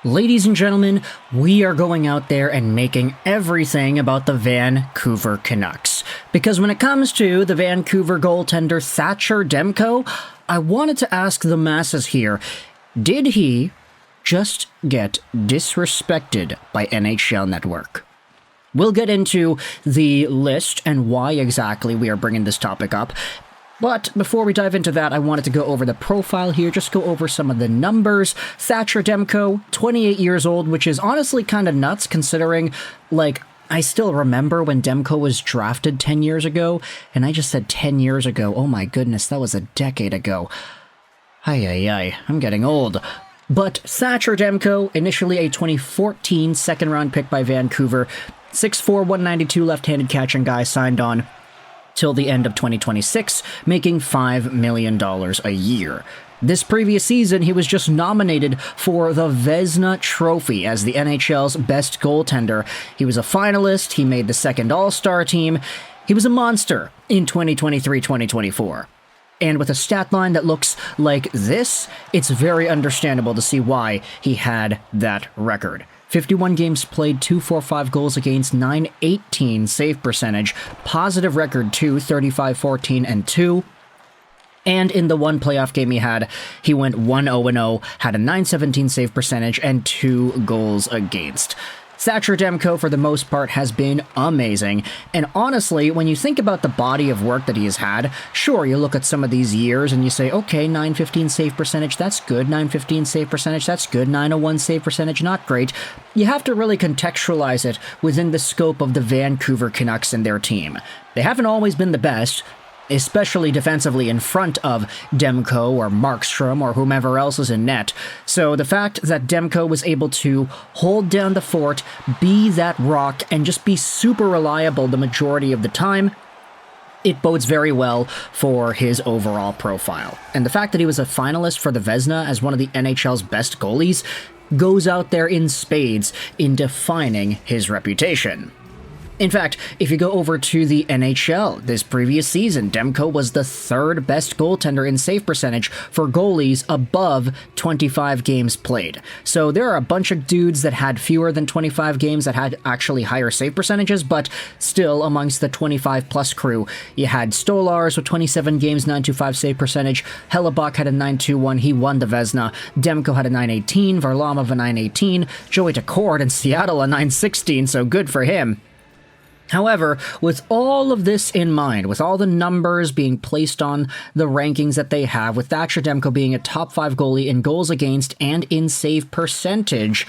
Ladies and gentlemen, we are going out there and making everything about the Vancouver Canucks. Because when it comes to the Vancouver goaltender Thatcher Demko, I wanted to ask the masses here, did he just get disrespected by NHL Network? We'll get into the list and why exactly we are bringing this topic up. But before we dive into that, I wanted to go over the profile here, just go over some of the numbers. Thatcher Demko, 28 years old, which is honestly kind of nuts considering, I still remember when Demko was drafted 10 years ago, and I just said 10 years ago. Oh my goodness, that was a decade ago. Ay, I'm getting old. But Thatcher Demko, initially a 2014 second-round pick by Vancouver, 6'4", 192 left-handed catching guy, signed on till the end of 2026, making $5 million a year. This previous season, he was just nominated for the Vezina Trophy as the NHL's best goaltender. He was a finalist, he made the second All-Star team, he was a monster in 2023-2024. And with a stat line that looks like this, it's very understandable to see why he had that record. 51 games played, 245 goals against, 918 save percentage, positive record too, 35-14 and 2. And in the one playoff game he went 1-0-0, had a 917 save percentage and 2 goals against. Thatcher Demko, for the most part, has been amazing, and honestly, when you think about the body of work that he has had, sure, you look at some of these years and you say, okay, 915 save percentage, that's good, 915 save percentage, that's good, 901 save percentage, not great. You have to really contextualize it within the scope of the Vancouver Canucks and their team. They haven't always been the best, especially defensively in front of Demko or Markstrom or whomever else is in net. So the fact that Demko was able to hold down the fort, be that rock, and just be super reliable the majority of the time, it bodes very well for his overall profile. And the fact that he was a finalist for the Vezina as one of the NHL's best goalies goes out there in spades in defining his reputation. In fact, if you go over to the NHL this previous season, Demko was the third best goaltender in save percentage for goalies above 25 games played. So there are a bunch of dudes that had fewer than 25 games that had actually higher save percentages, but still amongst the 25-plus crew, you had Stolars with 27 games, 925 save percentage, Hellebuyck had a 921, he won the Vezina, Demko had a 918, Varlamov a 918, Joey Daccord in Seattle a 916, so good for him. However, with all of this in mind, with all the numbers being placed on the rankings that they have, with Thatcher Demko being a top 5 goalie in goals against and in save percentage,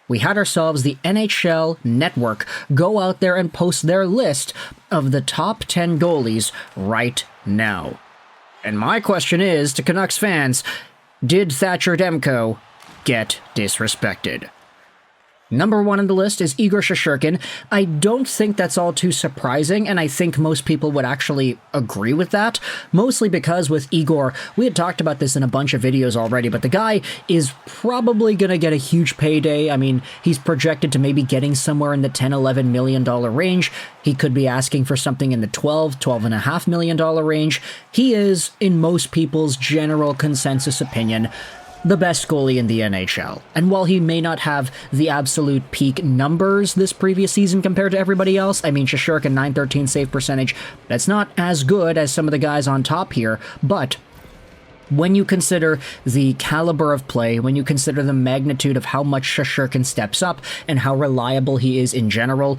we had ourselves the NHL Network go out there and post their list of the top 10 goalies right now. And my question is, to Canucks fans, did Thatcher Demko get disrespected? Number 1 on the list is Igor Shesterkin. I don't think that's all too surprising, and I think most people would actually agree with that, mostly because with Igor, we had talked about this in a bunch of videos already, but the guy is probably going to get a huge payday. I mean, he's projected to maybe getting somewhere in the $10-11 million range. He could be asking for something in the $12-12.5 million range. He is, in most people's general consensus opinion, the best goalie in the NHL. And while he may not have the absolute peak numbers this previous season compared to everybody else, I mean, Shesterkin 913 save percentage, that's not as good as some of the guys on top here, but when you consider the caliber of play, when you consider the magnitude of how much Shesterkin steps up and how reliable he is in general,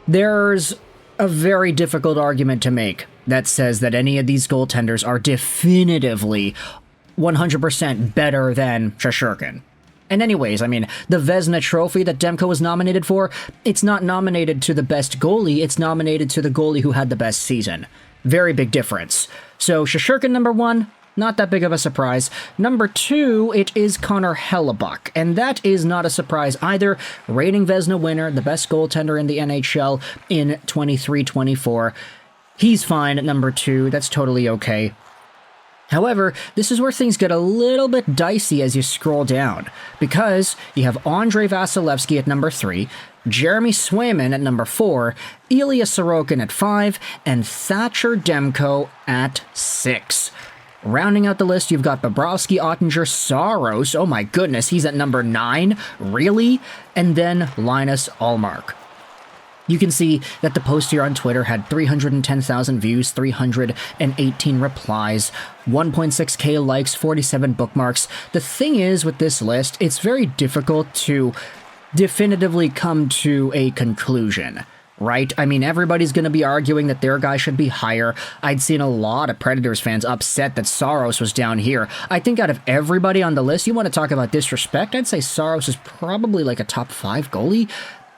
there's a very difficult argument to make that says that any of these goaltenders are definitively 100% better than Shesterkin. And anyways, I mean, the Vezina Trophy that Demko was nominated for, it's not nominated to the best goalie, it's nominated to the goalie who had the best season. Very big difference. So Shesterkin number 1, not that big of a surprise. Number 2, it is Connor Hellebuyck, and that is not a surprise either. Reigning Vezina winner, the best goaltender in the NHL in 23-24. He's fine at number 2, that's totally okay. However, this is where things get a little bit dicey as you scroll down, because you have Andrei Vasilevskiy at number 3, Jeremy Swayman at number 4, Ilya Sorokin at 5, and Thatcher Demko at 6. Rounding out the list, you've got Bobrovsky, Ottinger, Saros. Oh my goodness, he's at number 9? Really? And then Linus Ullmark. You can see that the post here on Twitter had 310,000 views, 318 replies, 1.6k likes, 47 bookmarks. The thing is with this list, it's very difficult to definitively come to a conclusion, right? I mean, everybody's going to be arguing that their guy should be higher. I'd seen a lot of Predators fans upset that Saros was down here. I think out of everybody on the list, you want to talk about disrespect, I'd say Saros is probably like a top 5 goalie.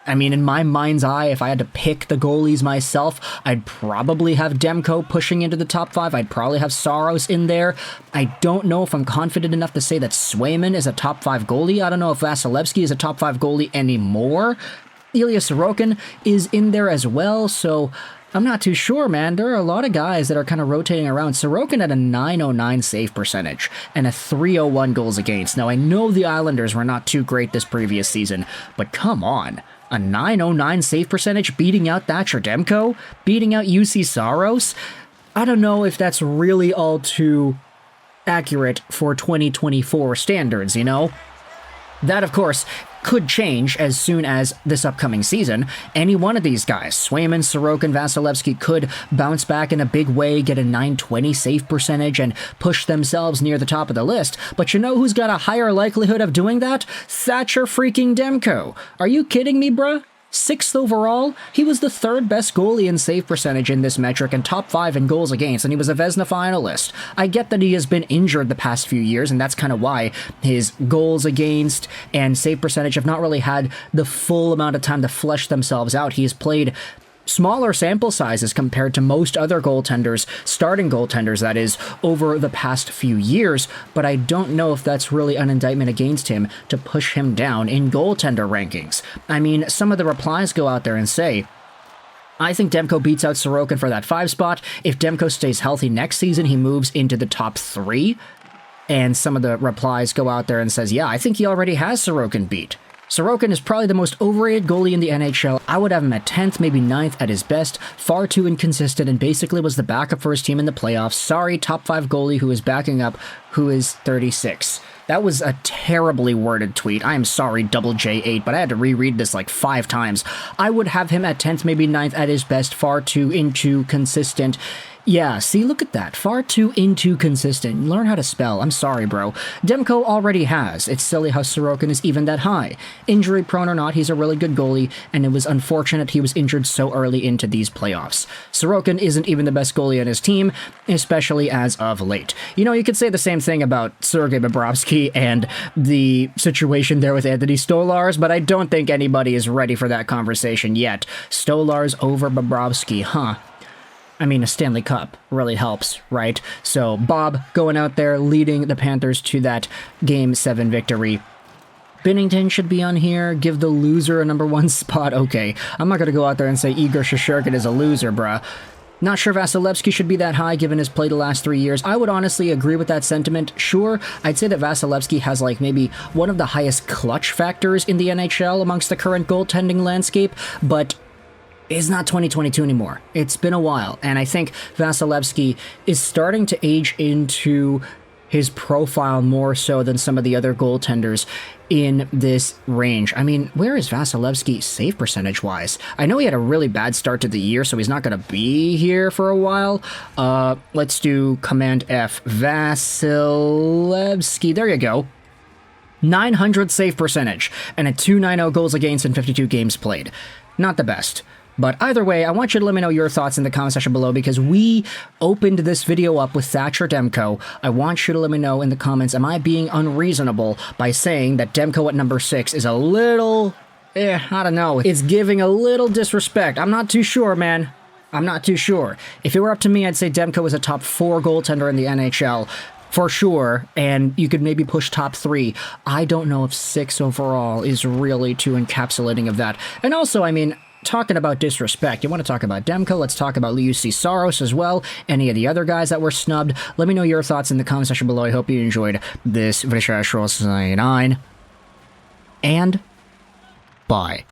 I mean, in my mind's eye, if I had to pick the goalies myself, I'd probably have Demko pushing into the top 5. I'd probably have Saros in there. I don't know if I'm confident enough to say that Swayman is a top 5 goalie. I don't know if Vasilevsky is a top 5 goalie anymore. Ilya Sorokin is in there as well, so I'm not too sure, man. There are a lot of guys that are kind of rotating around. Sorokin at a .909 save percentage and a .301 goals against. Now, I know the Islanders were not too great this previous season, but come on. A .909 save percentage beating out Thatcher Demko? Beating out UC Saros? I don't know if that's really all too accurate for 2024 standards, you know? That, of course, could change as soon as this upcoming season. Any one of these guys, Swayman, Sorokin, Vasilevsky, could bounce back in a big way, get a .920 save percentage, and push themselves near the top of the list. But you know who's got a higher likelihood of doing that? Thatcher freaking Demko. Are you kidding me, bruh? 6th overall, he was the 3rd best goalie in save percentage in this metric and top 5 in goals against, and he was a Vezina finalist. I get that he has been injured the past few years, and that's kind of why his goals against and save percentage have not really had the full amount of time to flesh themselves out. He's played smaller sample sizes compared to most other goaltenders, starting goaltenders that is, over the past few years, but I don't know if that's really an indictment against him to push him down in goaltender rankings. I mean, some of the replies go out there and say, I think Demko beats out Sorokin for that 5 spot. If Demko stays healthy next season, he moves into the top 3. And some of the replies go out there and says, yeah, I think he already has Sorokin beat. Sorokin is probably the most overrated goalie in the NHL. I would have him at 10th, maybe 9th at his best. Far too inconsistent and basically was the backup for his team in the playoffs. Sorry, top 5 goalie who is backing up, who is 36. That was a terribly worded tweet. I am sorry, Double J8, but I had to reread this like 5 times. I would have him at 10th, maybe 9th at his best. Far too into consistent. Yeah, see, look at that. Far too into consistent. Learn how to spell. I'm sorry, bro. Demko already has. It's silly how Sorokin is even that high. Injury prone or not, he's a really good goalie, and it was unfortunate he was injured so early into these playoffs. Sorokin isn't even the best goalie on his team, especially as of late. You know, you could say the same thing about Sergei Bobrovsky and the situation there with Anthony Stolarz, but I don't think anybody is ready for that conversation yet. Stolarz over Bobrovsky, huh? I mean, a Stanley Cup really helps, right? So Bob going out there leading the Panthers to that Game 7 victory. Binnington should be on here. Give the loser a number 1 spot. Okay, I'm not going to go out there and say Igor Shesterkin is a loser, bruh. Not sure Vasilevsky should be that high given his play the last 3 years. I would honestly agree with that sentiment. Sure, I'd say that Vasilevsky has like maybe one of the highest clutch factors in the NHL amongst the current goaltending landscape, but it's not 2022 anymore. It's been a while, and I think Vasilevsky is starting to age into his profile more so than some of the other goaltenders in this range. I mean, where is Vasilevsky save percentage-wise? I know he had a really bad start to the year, so he's not going to be here for a while. Let's do Command F. Vasilevsky. There you go. 900 save percentage and a .290 goals against in 52 games played. Not the best. But either way, I want you to let me know your thoughts in the comment section below because we opened this video up with Thatcher Demko. I want you to let me know in the comments, am I being unreasonable by saying that Demko at number 6 is a little, I don't know, it's giving a little disrespect. I'm not too sure, man. I'm not too sure. If it were up to me, I'd say Demko is a top 4 goaltender in the NHL. For sure, and you could maybe push top 3. I don't know if 6 overall is really too encapsulating of that. And also, I mean, talking about disrespect, you want to talk about Demko, let's talk about UC Saros as well, any of the other guys that were snubbed. Let me know your thoughts in the comment section below. I hope you enjoyed this video, and bye.